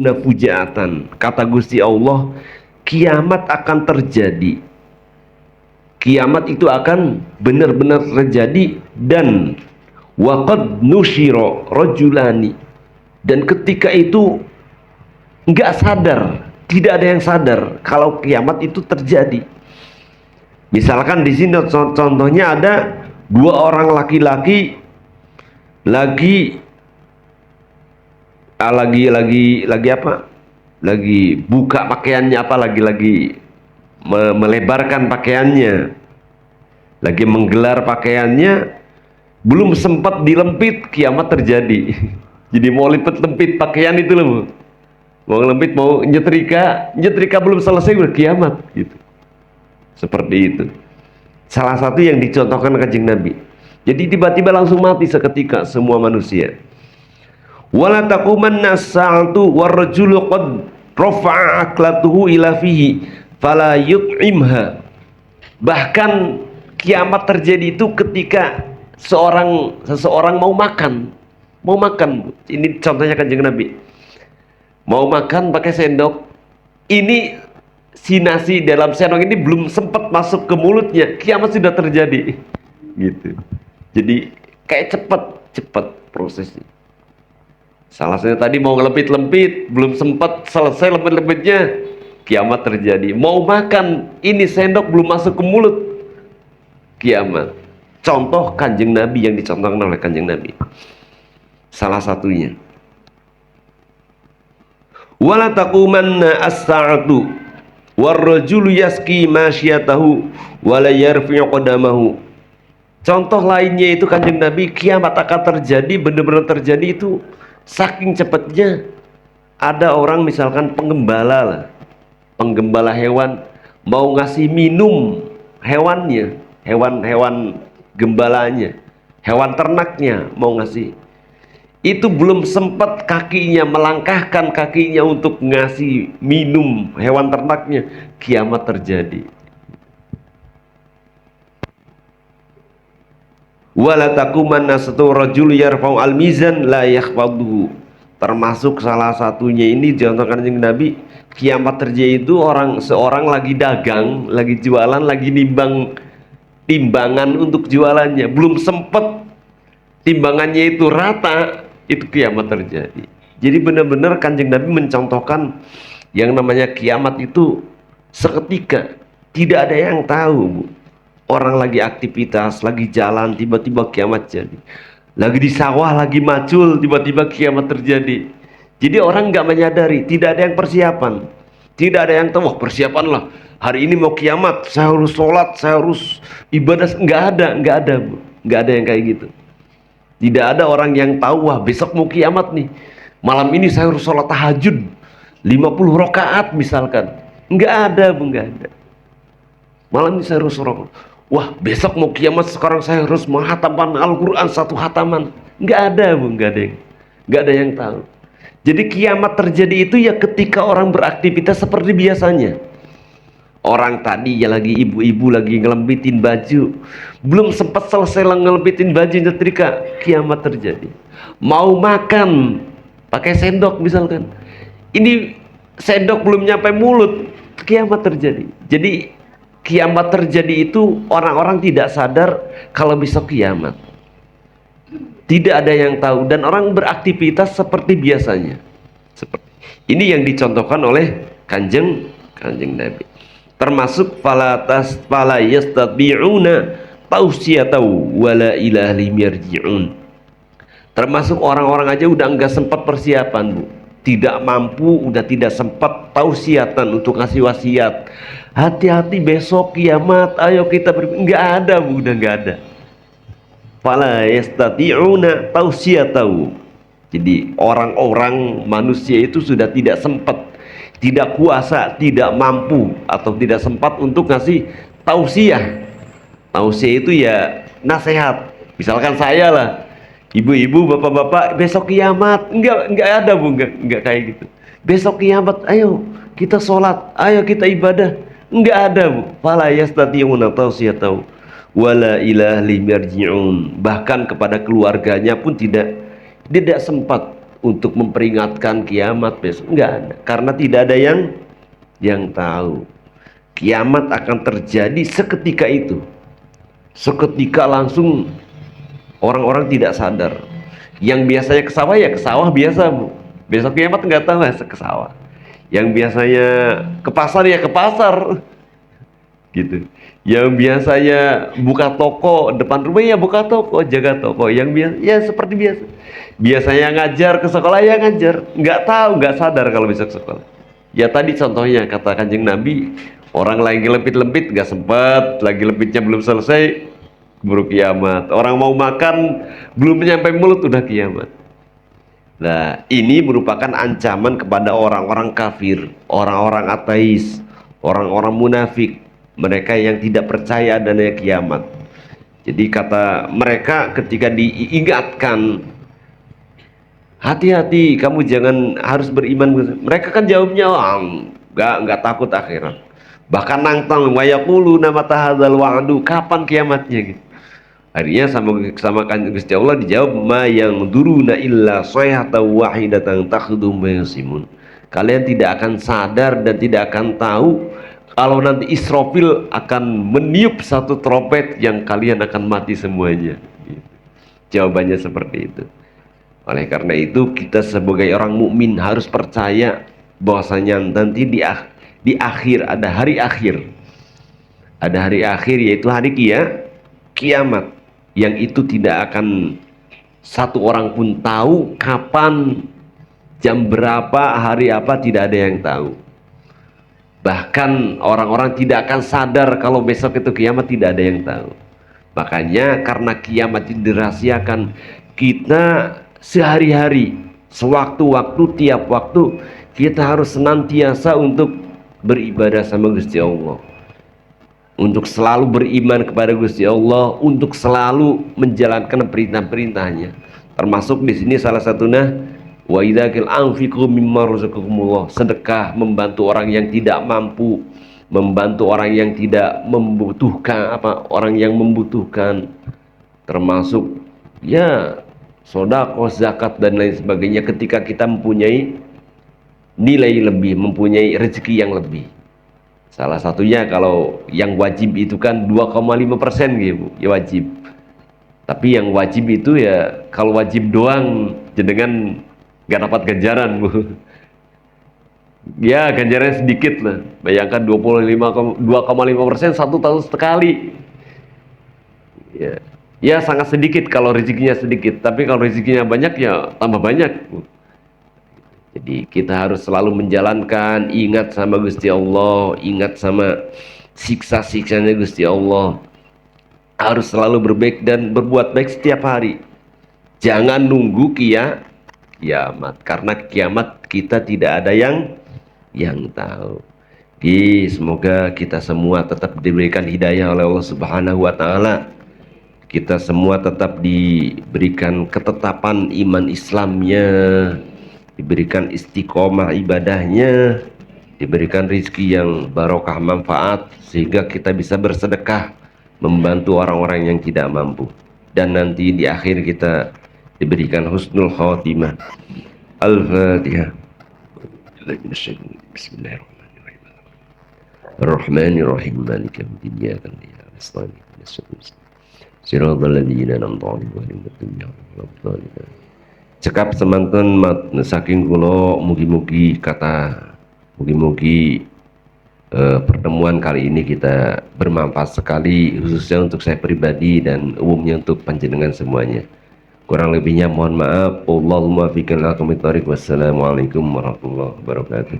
Fujaatan, kata Gusti Allah, kiamat akan terjadi. Kiamat itu akan benar-benar terjadi. Dan waqad nusyira rajulani, dan ketika itu nggak sadar, tidak ada yang sadar kalau kiamat itu terjadi. Misalkan di sini contohnya ada dua orang laki-laki lagi lagi apa? Lagi buka pakaiannya, apa lagi melebarkan pakaiannya, lagi menggelar pakaiannya, belum sempat dilempit kiamat terjadi. Jadi mau lempit pakaian itu loh, mau lempit, mau nyetrika belum selesai udah kiamat gitu. Seperti itu. Salah satu yang dicontohkan Kanjeng Nabi. Jadi tiba-tiba langsung mati seketika semua manusia. Wala taqumanna as-sa'atu war-rajulu qad rafa'a aklatuhu ila fihi fala yut'imha. Bahkan kiamat terjadi itu ketika seseorang mau makan. Ini contohnya Kanjeng Nabi. Mau makan pakai sendok. Ini si nasi dalam sendok ini belum sempat masuk ke mulutnya, kiamat sudah terjadi. Gitu. Jadi kayak cepat prosesnya. Salah satunya tadi mau ngelempit-lempit, belum sempat selesai lempit-lempitnya, kiamat terjadi. Mau makan, ini sendok belum masuk ke mulut, kiamat. Contoh Kanjeng Nabi yang dicontohkan oleh Kanjeng Nabi. Salah satunya. Wala taqumanna as-sa'atu war-rajulu yaski masyatahu wala yarfi'u qadamahu. Contoh lainnya itu Kanjeng Nabi, kiamat akan terjadi, benar-benar terjadi itu saking cepatnya. Ada orang misalkan penggembala hewan mau ngasih minum hewannya, hewan gembalanya, hewan ternaknya mau ngasih, itu belum sempat kakinya melangkahkan kakinya untuk ngasih minum hewan ternaknya, kiamat terjadi. Wala taqumanna satu rajul yarfa'u al-mizan la yakhfaduhu. Termasuk salah satunya ini contohkan Kanjeng Nabi, kiamat terjadi itu seorang lagi dagang, lagi jualan, lagi nimbang timbangan untuk jualannya, belum sempat timbangannya itu rata, itu kiamat terjadi. Jadi benar-benar Kanjeng Nabi mencontohkan yang namanya kiamat itu seketika, tidak ada yang tahu, Bu. Orang lagi aktivitas, lagi jalan, tiba-tiba kiamat jadi. Lagi di sawah, lagi macul, tiba-tiba kiamat terjadi. Jadi orang nggak menyadari, tidak ada yang persiapan, tidak ada yang tahu. Wah, persiapan lah, hari ini mau kiamat, saya harus sholat, saya harus ibadah. Nggak ada, Bu. Nggak ada yang kayak gitu. Tidak ada orang yang tahu, wah besok mau kiamat nih, malam ini saya harus sholat tahajud 50 rakaat misalkan. Nggak ada, Bu, nggak ada. Malam ini saya harus sholat. Wah besok mau kiamat, sekarang saya harus menghatamkan Al-Quran 1 hataman. Nggak ada, Bu, nggak ada yang tahu. Jadi kiamat terjadi itu ya ketika orang beraktivitas seperti biasanya. Orang tadi ya lagi ibu-ibu lagi ngelempitin baju, belum sempat selesai ngelempitin baju nyetrika, kiamat terjadi. Mau makan pakai sendok misalkan, ini sendok belum nyampe mulut, kiamat terjadi. Jadi kiamat terjadi itu orang-orang tidak sadar kalau besok kiamat. Tidak ada yang tahu dan orang beraktivitas seperti biasanya. Seperti ini yang dicontohkan oleh Kanjeng Nabi. Termasuk fala yastati'una tausiyatahu wala ilahi yarji'un. Termasuk orang-orang aja udah enggak sempat persiapan, Bu. Tidak mampu, udah tidak sempat tausiatan untuk ngasih wasiat. Hati-hati besok kiamat, ayo kita enggak ada, Bu, udah enggak ada. Fala yastati'una tausiyatahu. Jadi orang-orang manusia itu sudah tidak sempat, tidak kuasa, tidak mampu atau tidak sempat untuk ngasih tausiah. Tausiah itu ya nasihat. Misalkan saya lah, ibu-ibu, bapak-bapak, besok kiamat, enggak ada, Bu, enggak kayak gitu. Besok kiamat, ayo kita sholat, ayo kita ibadah, enggak ada, Bu. Fala yastati'una tausiyatahu wala ilahi yarji'un. Bahkan kepada keluarganya pun tidak sempat untuk memperingatkan kiamat besok, enggak ada, karena tidak ada yang tahu. Kiamat akan terjadi seketika itu, seketika langsung, orang-orang tidak sadar. Yang biasanya ke sawah ya ke sawah biasa, Bu. Besok kiamat nggak tahu, ke sawah. Yang biasanya ke pasar ya ke pasar, gitu. Yang biasanya buka toko depan rumah ya buka toko, jaga toko. Yang biasa ya seperti biasa. Biasanya ngajar ke sekolah ya ngajar, nggak tahu, nggak sadar kalau besok sekolah. Ya tadi contohnya kata Kanjeng Nabi, orang lagi lempit-lempit nggak sempat, lagi lempitnya belum selesai, keburu kiamat. Orang mau makan belum nyampe mulut udah kiamat. Nah, ini merupakan ancaman kepada orang-orang kafir, orang-orang ateis, orang-orang munafik, mereka yang tidak percaya adanya kiamat. Jadi kata mereka ketika diingatkan, hati-hati, kamu jangan harus beriman. Mereka kan jawabnya, nggak takut akhirat. Bahkan nantang, wa yaquluna mata hadzal wa'du, kapan kiamatnya gitu. Akhirnya sama kan Gusti Allah dijawab, ma yang duruna illa sayhatan wahidatan takhdum yasimun. Kalian tidak akan sadar dan tidak akan tahu kalau nanti Israfil akan meniup satu trompet yang kalian akan mati semuanya. Jawabannya seperti itu. Oleh karena itu kita sebagai orang mukmin harus percaya bahwasanya nanti di akhir ada hari akhir. Ada hari akhir, yaitu hari kiamat, yang itu tidak akan satu orang pun tahu kapan, jam berapa, hari apa, tidak ada yang tahu. Bahkan orang-orang tidak akan sadar kalau besok itu kiamat, tidak ada yang tahu. Makanya karena kiamat itu dirahasiakan, kita sehari-hari, sewaktu-waktu, tiap waktu kita harus senantiasa untuk beribadah sama Gusti Allah, untuk selalu beriman kepada Gusti Allah, untuk selalu menjalankan perintah-perintahnya. Termasuk di sini salah satunya wa idzaqil anfiqu mimma razaqakumullah, sedekah, membantu orang yang tidak mampu, membantu orang yang tidak membutuhkan, orang yang membutuhkan, termasuk ya sedekah, zakat dan lain sebagainya, ketika kita mempunyai nilai lebih, mempunyai rezeki yang lebih. Salah satunya kalau yang wajib itu kan 2,5% gitu, ya wajib. Tapi yang wajib itu ya kalau wajib doang jenengan nggak dapat ganjaran, Bu. Ya ganjarannya sedikit lah. Bayangkan 2,5% satu tahun sekali. Ya sangat sedikit kalau rezekinya sedikit. Tapi kalau rezekinya banyak ya tambah banyak, Bu. Jadi kita harus selalu menjalankan, ingat sama Gusti Allah, ingat sama siksa-siksanya Gusti Allah. Harus selalu berbaik dan berbuat baik setiap hari. Jangan nunggu kiamat, karena kiamat kita tidak ada yang tahu. Jadi semoga kita semua tetap diberikan hidayah oleh Allah Subhanahu wa taala. Kita semua tetap diberikan ketetapan iman Islamnya, diberikan istiqomah ibadahnya, diberikan rizki yang barokah manfaat, sehingga kita bisa bersedekah membantu orang-orang yang tidak mampu, dan nanti di akhir kita diberikan husnul khatimah. Al-Fatihah. Bismillahirrahmanirrahim. Ar-Rahmanir-Rahim. Maliki yaumiddin. Iyyaka na'budu wa iyyaka nasta'in. Shiratal ladzina an'amta 'alaihim ghairil maghdubi 'alaihim. Cekap semanten saking kula, mugi-mugi pertemuan kali ini kita bermanfaat sekali, khususnya untuk saya pribadi dan umumnya untuk panjenengan semuanya. Kurang lebihnya mohon maaf. Allahumma fiqhil aqwamit thoriq. Wassalamualaikum warahmatullahi wabarakatuh.